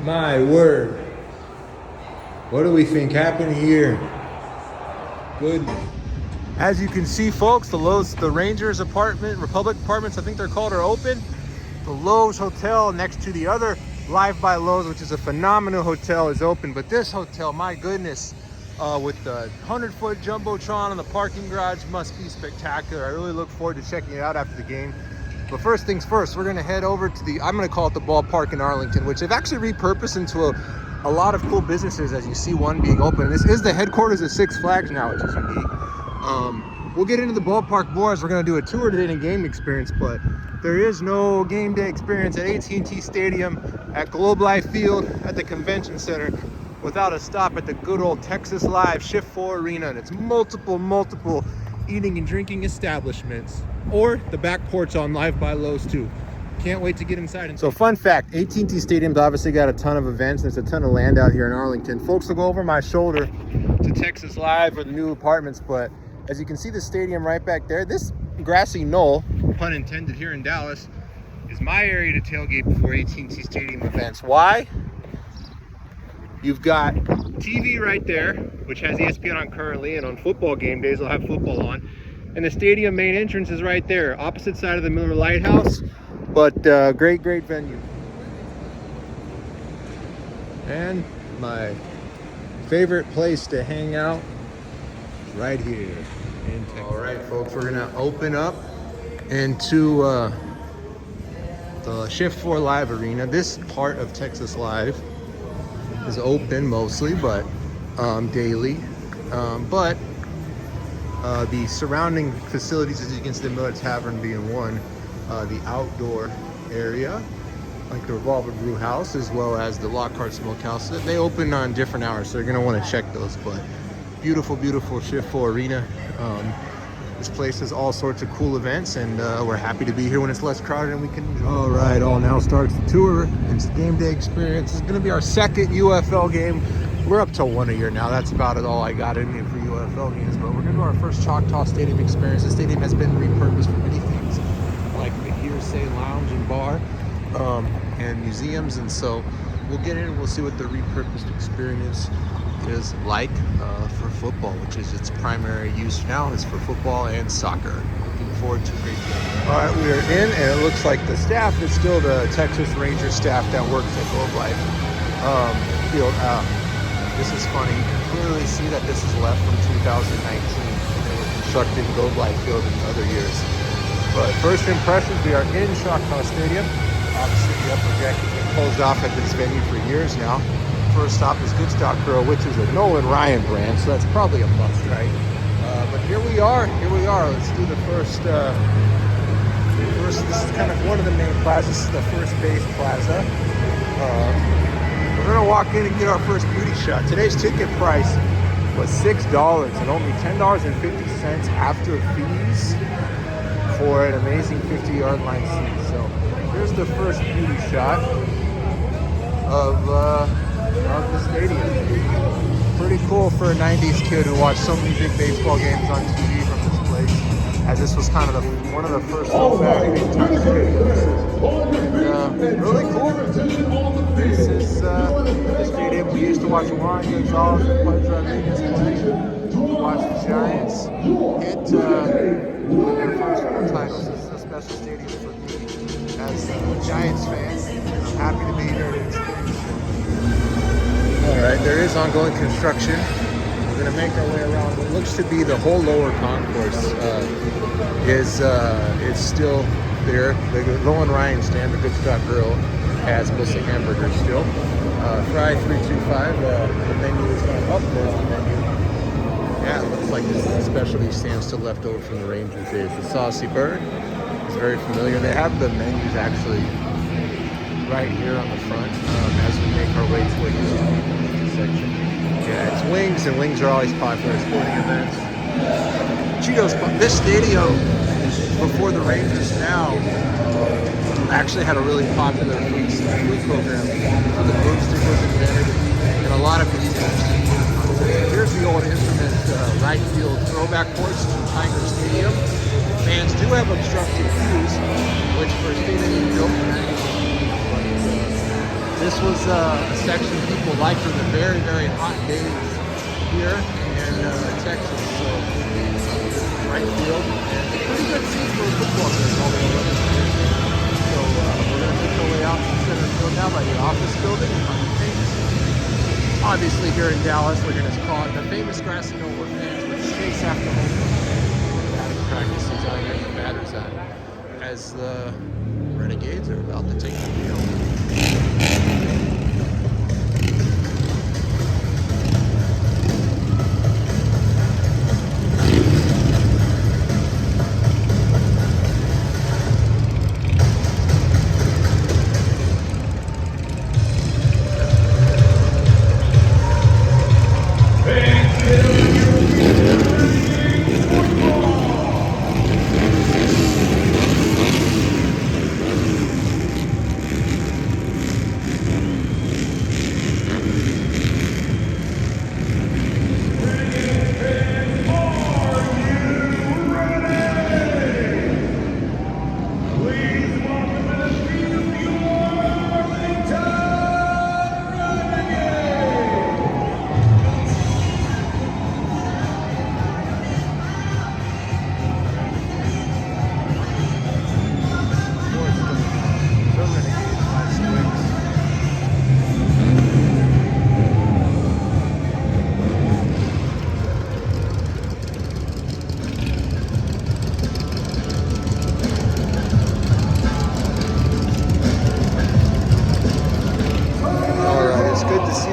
My word. What do we think happened here? Goodness. As you can see, folks, the Rangers apartment, Republic apartments, I think they're called, are open. The Lowe's Hotel next to the other Live by Lowe's, which is a phenomenal hotel, is open. But this hotel, my goodness, with the 100-foot Jumbotron in the parking garage, must be spectacular. I really look forward to checking it out after the game. But first things first, we're gonna head over to I'm gonna call it the ballpark in Arlington, which they've actually repurposed into a lot of cool businesses, as you see one being open. This is the headquarters of Six Flags now, which is unique. We'll get into the ballpark more as we're gonna do a tour today and game experience, but there is no game day experience at AT&T Stadium, at Globe Life Field, at the Convention Center, without a stop at the good old Texas Live Shift 4 Arena, and it's multiple eating and drinking establishments, or the back porch on Live by Lowe's too. Can't wait to get inside. So fun fact, AT&T Stadium's obviously got a ton of events. There's a ton of land out here in Arlington. Folks will go over my shoulder to Texas Live or the new apartments, but as you can see the stadium right back there, this grassy knoll, pun intended, here in Dallas, is my area to tailgate before AT&T Stadium events. Why? You've got TV right there, which has ESPN on currently, and on football game days, they'll have football on. And the stadium main entrance is right there, opposite side of the Miller Lighthouse, but great venue. And my favorite place to hang out, right here in Texas. All right, folks, we're gonna open up into the Shift 4 Live Arena. This part of Texas Live is open mostly, but daily. But the surrounding facilities, as you can see, the Miller Tavern being one, the outdoor area, like the Revolver Brew House, as well as the Lockhart Smokehouse. They open on different hours, so you're gonna want to check those. But beautiful Shift 4 Arena. This place has all sorts of cool events, and we're happy to be here when it's less crowded and we can enjoy. All right, now starts the tour. It's the game day experience. It's going to be our second UFL game. We're up to one a year now. That's about it, all I got in here for UFL games. But we're going to do our first Choctaw Stadium experience. The stadium has been repurposed for many things, like the Hearsay Lounge and Bar, and museums. And so we'll get in and we'll see what the repurposed experience is like for football, which is its primary use now, is for football and soccer. Looking forward to a great game. All right, we are in, and it looks like the staff is still the Texas Rangers staff that works at Globe Life Field. This is funny. You can clearly see that this is left from 2019. They were constructing Globe Life Field in other years. But first impressions, we are in Choctaw Stadium. Obviously, the upper deck has been closed off at this venue for years now. First stop is Good Stock Grill, which is a Nolan Ryan brand, so that's probably a must, right? But here we are. Let's do the first, this is kind of one of the main plazas. This is the first base plaza. We're gonna walk in and get our first beauty shot. Today's ticket price was $6 and only $10.50 after fees for an amazing 50-yard line seat. So here's the first beauty shot of the stadium. Pretty cool for a 90s kid who watched so many big baseball games on TV from this place, as this was kind of one of the first throwback big-time stadiums. Really cool. This is the stadium we used to watch Juan Gonzalez and Pudge Rodriguez play. Watch the Giants hit their first four titles. This is a special stadium for me as a Giants fan. I'm happy to be here to experience it. All right, there is ongoing construction. We're gonna make our way around. What looks to be the whole lower concourse is still there. The Nolan Ryan stand, the Good Stock Grill, has missing hamburgers still. Fry 325. The menu is going up. There's the menu. Yeah, it looks like this is a specialty stand still left over from the Rangers days. The Saucy Bird is very familiar. They have the menus actually right here on the front as we make our way to what used to be the pizza section. Yeah, it's wings, and wings are always popular at sporting events. Cheetos. This stadium, before the Rangers now, actually had a really popular food program. The broomstick was invented, and a lot of these games. Here's the old instrument right field throwback porch to Tiger Stadium. Fans do have obstructed views, which for a stadium built This was a section people like for the very, very hot days here in Texas. So right field, and pretty good seats for a football game. All the 11 players. So we're going to make our way out to center field now by the office building. Obviously, here in Dallas, we're going to call it the famous grassy knoll where fans would chase after home batting practices out here, the batters at, as the Renegades are about to take the field.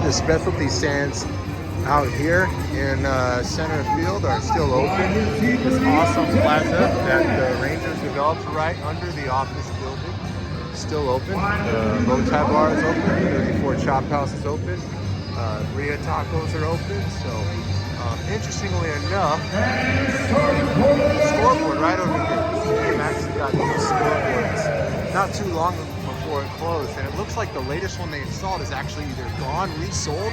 Specialty stands out here in center field are still open. This awesome plaza that the Rangers developed right under the office building still open. Bow Tie Bar is open. 34 Chop House is open. Ria Tacos are open. So interestingly enough, scoreboard right over here. This game actually got new scoreboards not too long before it closed, and it looks like the latest one they installed is actually either gone, resold,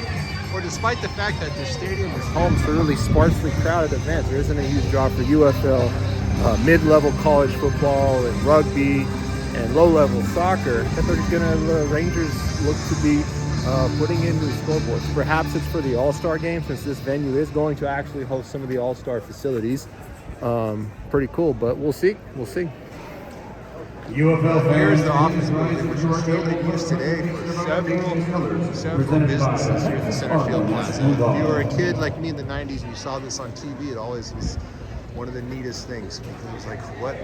or despite the fact that their stadium is home to really sparsely crowded events, there isn't a huge draw for UFL, mid-level college football and rugby and low-level soccer, that they're gonna, the Rangers look to be putting in new scoreboards. Perhaps it's for the All-Star game, since this venue is going to actually host some of the All-Star facilities. Pretty cool, but we'll see. UFL Here's the office building, which is still in use today for several businesses here at the Center Field Plaza. If you were a kid like me in the 90s and you saw this on TV, it always was one of the neatest things. It was like, what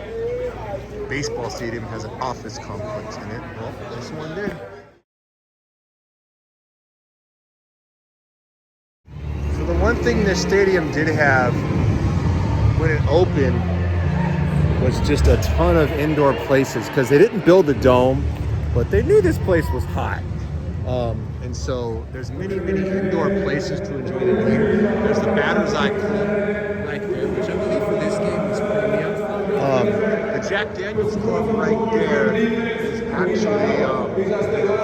baseball stadium has an office complex in it? Well, this one did. So the one thing this stadium did have when it opened was just a ton of indoor places, because they didn't build the dome, but they knew this place was hot. And so there's many indoor places to enjoy the game. There's the Batter's Eye Club right there, which I believe for this game is premium. The Jack Daniels Club right there is actually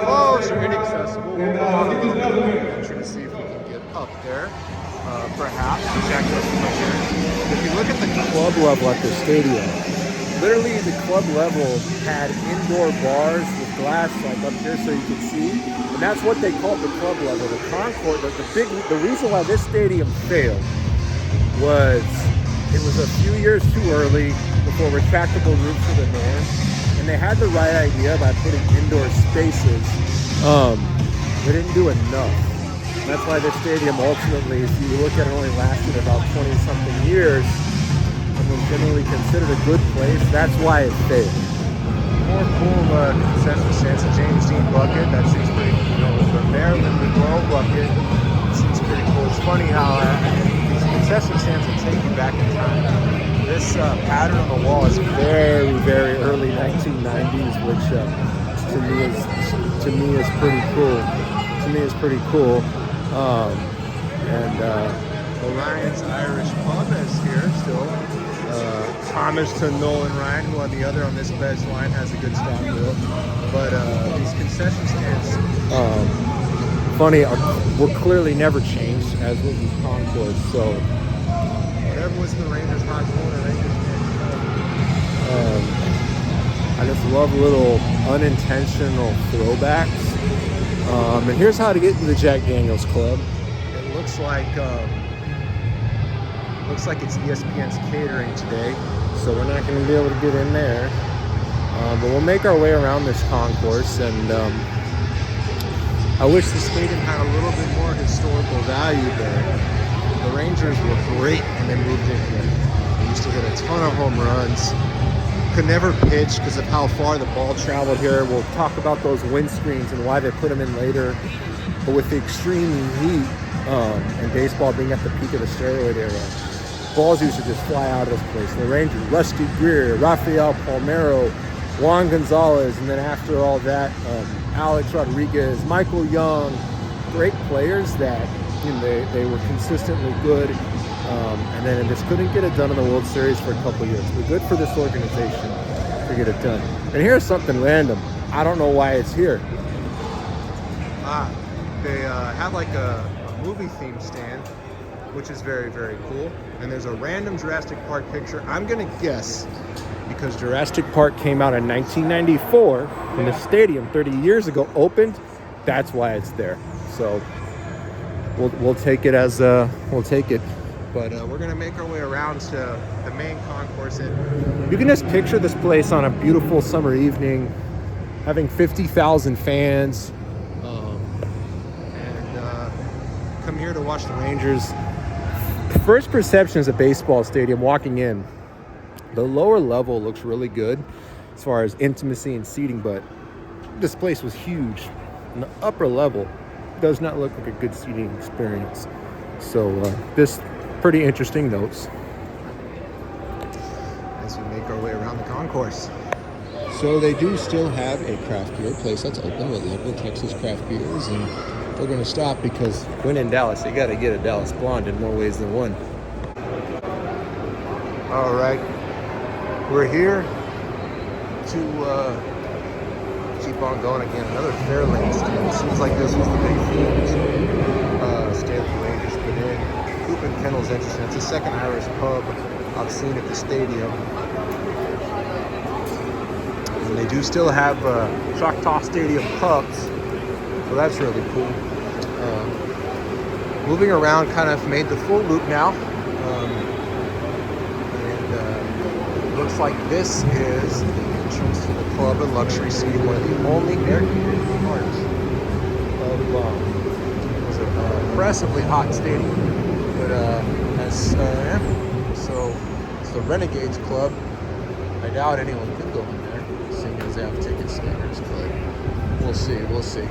closed or inaccessible. We'll go on a little bit of an adventure to see if we can get up there. Perhaps Jack Daniels right there. If you look at the club level at the stadium, literally the club level had indoor bars with glass like up here so you can see, and that's what they called the club level. The concourse, the reason why this stadium failed was it was a few years too early before retractable roofs for the norm, and they had the right idea by putting indoor spaces. They didn't do enough. That's why this stadium ultimately, if you look at it, only lasted about 20-something years. And was generally considered a good place. That's why it failed. More cool concession stands, the James Dean bucket. That seems pretty cool. The Maryland Monroe bucket seems pretty cool. It's funny how these concession stands will take you back in time. This pattern on the wall is very, very early 1990s, which to me is pretty cool. Orion's Irish Pub is here still. Homage to Nolan Ryan, who on the other on this bench line has a good stock bill. But these concession stands, funny, were clearly never changed, as was these concourse. So whatever was in the Rangers hot corner, Rangers can't. I just love little unintentional throwbacks. And here's how to get into the Jack Daniels Club. It looks like it's ESPN's catering today, So we're not going to be able to get in there. But we'll make our way around this concourse. And I wish the stadium had a little bit more historical value there. The Rangers were great when they moved in here. They used to hit a ton of home runs. Could never pitch because of how far the ball traveled here. we'll talk about those windscreens and why they put them in later. But with the extreme heat and baseball being at the peak of the steroid era, balls used to just fly out of this place. The Rangers, Rusty Greer, Rafael Palmeiro, Juan Gonzalez, and then after all that, Alex Rodriguez, Michael Young, great players that they were consistently good. And then just couldn't get it done in the World Series for a couple years. But good for this organization to get it done. And here's something random. I don't know why it's here. They have like a movie theme stand, which is very, very cool. And there's a random Jurassic Park picture. I'm gonna guess because Jurassic Park came out in 1994 when the stadium 30 years ago opened. That's why it's there. So we'll take it as we'll take it. But we're gonna make our way around to the main concourse. You can just picture this place on a beautiful summer evening, having 50,000 fans, and come here to watch the Rangers. First perception is a baseball stadium walking in. The lower level looks really good as far as intimacy and seating, but this place was huge. And the upper level does not look like a good seating experience. So this pretty interesting notes as we make our way around the concourse. So they do still have a craft beer place that's open with local Texas craft beers, and we're going to stop because when in Dallas, you got to get a Dallas Blonde in more ways than one. All right, we're here to keep on going again. Another Fairlanes team. It seems like this was the big theme. Stanley Rangers put in. Coop and Kennel's interesting. It's the second Irish pub I've seen at the stadium. And they do still have Choctaw Stadium pubs, so that's really cool. Moving around, kind of made the full loop now. And looks like this is the entrance to the club and luxury seating, one of the only air-conditioned parts of was an impressively hot stadium. But so it's the Renegades Club. I doubt anyone can go in there, seeing as they have ticket scanners, but we'll see.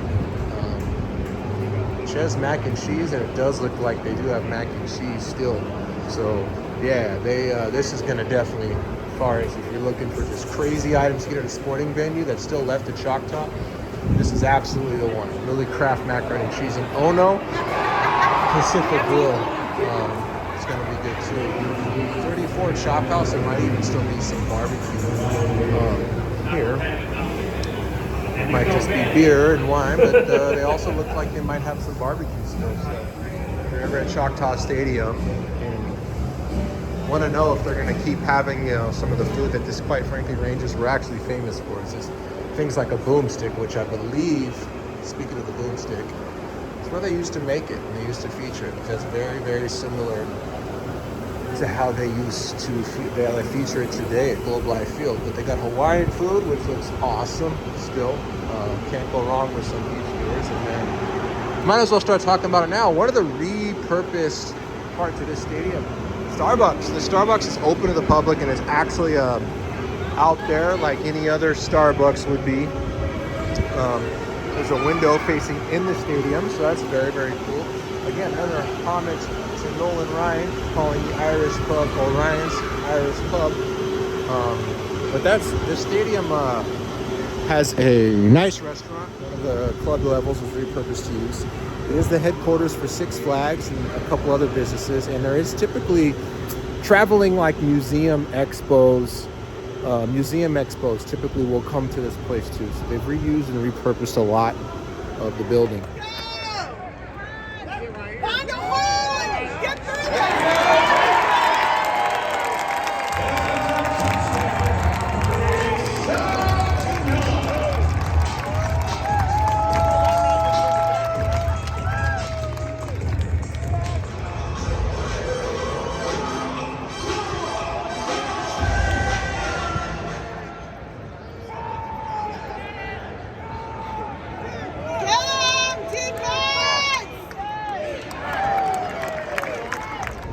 Ches mac and cheese, and it does look like they do have mac and cheese still. So yeah, this is gonna definitely, as far as if you're looking for just crazy items to get at a sporting venue that's still left at Choctaw, this is absolutely the one. Really craft macaroni and cheese and Ono Pacific Grill. It's gonna be good too. 34 Shop House, there might even still be some barbecue here. It might just be beer and wine, but they also look like they might have some barbecue still. So if you're ever at Choctaw Stadium and want to know if they're gonna keep having some of the food that this, quite frankly, Rangers were actually famous for, it's just things like a boomstick, which I believe, speaking of the boomstick, where they used to make it and they used to feature it, because very, very similar to how they used to they feature it today at Globe Life Field. But they got Hawaiian food, which looks awesome still. Can't go wrong with some beef skewers. And then might as well start talking about it now. One of the repurposed parts of this stadium, Starbucks. The Starbucks is open to the public and it's actually out there like any other Starbucks would be. There's a window facing in the stadium, so that's very, very cool. Again, another homage to Nolan Ryan, calling the Irish pub O'Ryan's Irish Pub. But the stadium has a nice restaurant. One of the club levels was repurposed to use. It is the headquarters for Six Flags and a couple other businesses, and there is typically traveling like museum expos. Museum expos typically will come to this place too. So they've reused and repurposed a lot of the building.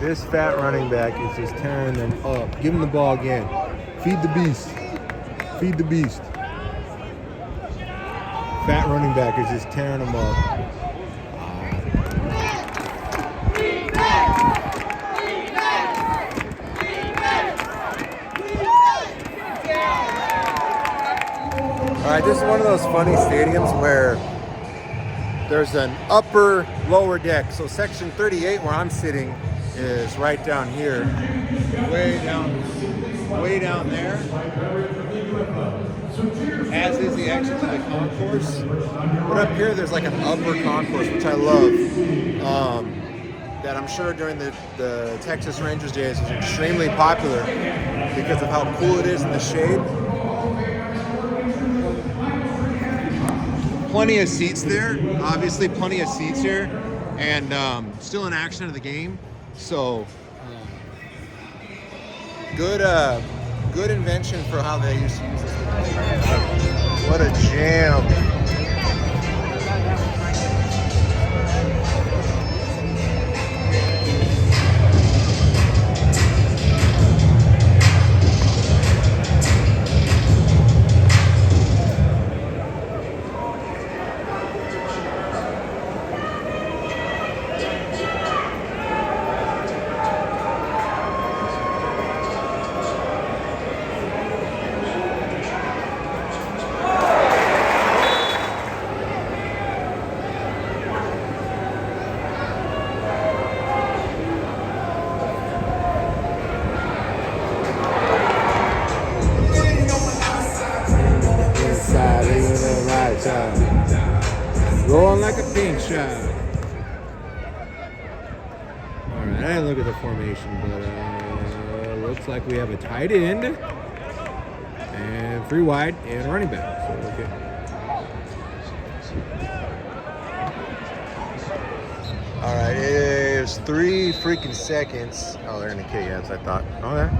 This fat running back is just tearing them up. Give him the ball again. Feed the beast. Feed the beast. Fat running back is just tearing them up. All right, this is one of those funny stadiums where there's an upper, lower deck. So section 38, where I'm sitting, is right down here, way down there. As is the exit to the concourse. But up here, there's like an upper concourse, which I love. That I'm sure during the Texas Rangers days was extremely popular because of how cool it is in the shade. Plenty of seats there, obviously plenty of seats here, and still an action of the game. So good invention for how they used to use this. What a jam. Rolling like a pink shot. Alright, I didn't look at the formation, but looks like we have a tight end and 3 wide and a running back. So okay. Alright, it is 3 freaking seconds. Oh, they're in the KS, I thought. Okay.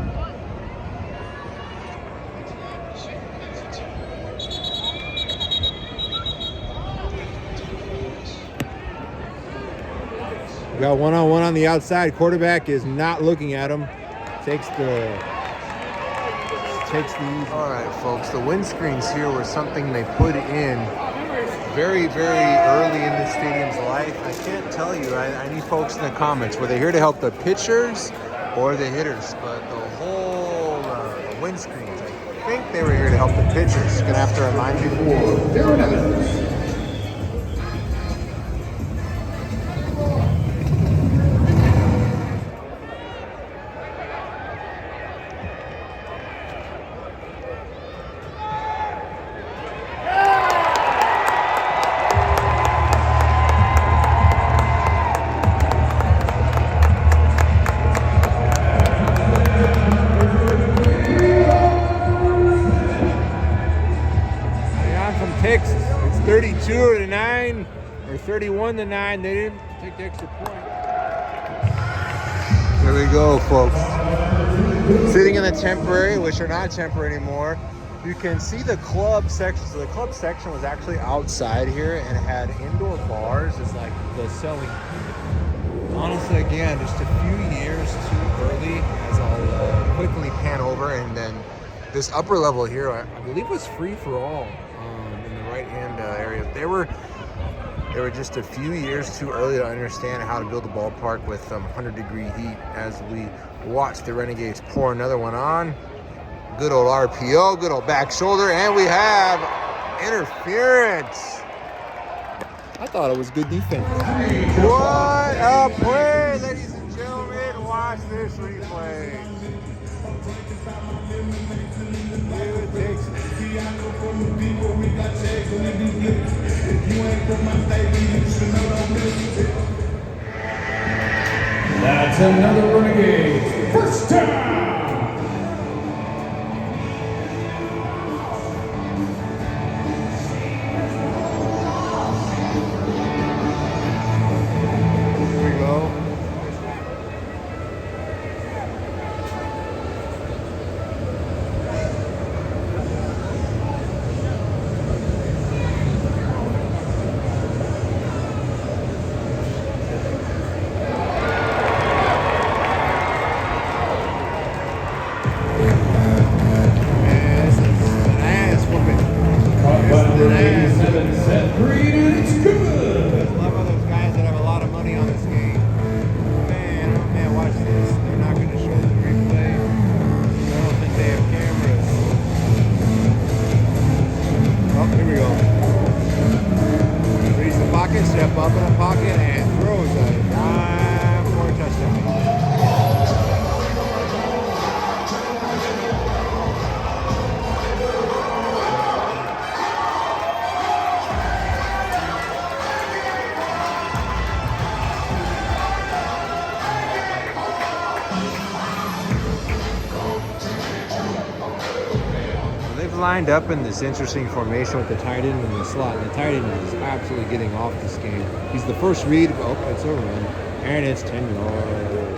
We got one-on-one on the outside. Quarterback is not looking at him. Takes the easy. All right, folks. The windscreens here were something they put in very, very early in the stadium's life. I can't tell you. I need folks in the comments. Were they here to help the pitchers or the hitters? But the whole windscreens, I think they were here to help the pitchers. Gonna have to remind you. Texas. It's 32-9 or 31-9. They didn't take the extra point. There we go, folks. Sitting in the temporary, which are not temporary anymore. You can see the club section. So the club section was actually outside here and had indoor bars. It's like the selling. Honestly, again, just a few years too early, as I'll quickly pan over. And then this upper level here, I believe, was free for all. Right-hand area. They were just a few years too early to understand how to build a ballpark with 100-degree heat. As we watch the Renegades pour another one on, good old RPO, good old back shoulder, and we have interference. I thought it was good defense. What a play, ladies and gentlemen! Watch this replay. Here it takes. That's another Renegade first down. Here we go. pocket, step up in the pocket, and throws a dime for a touchdown. They've lined up in this interesting formation with the tight end in the slot. And the tight end is absolutely getting off this game. He's the first read. Oh, it's a run. And it's 10 yards.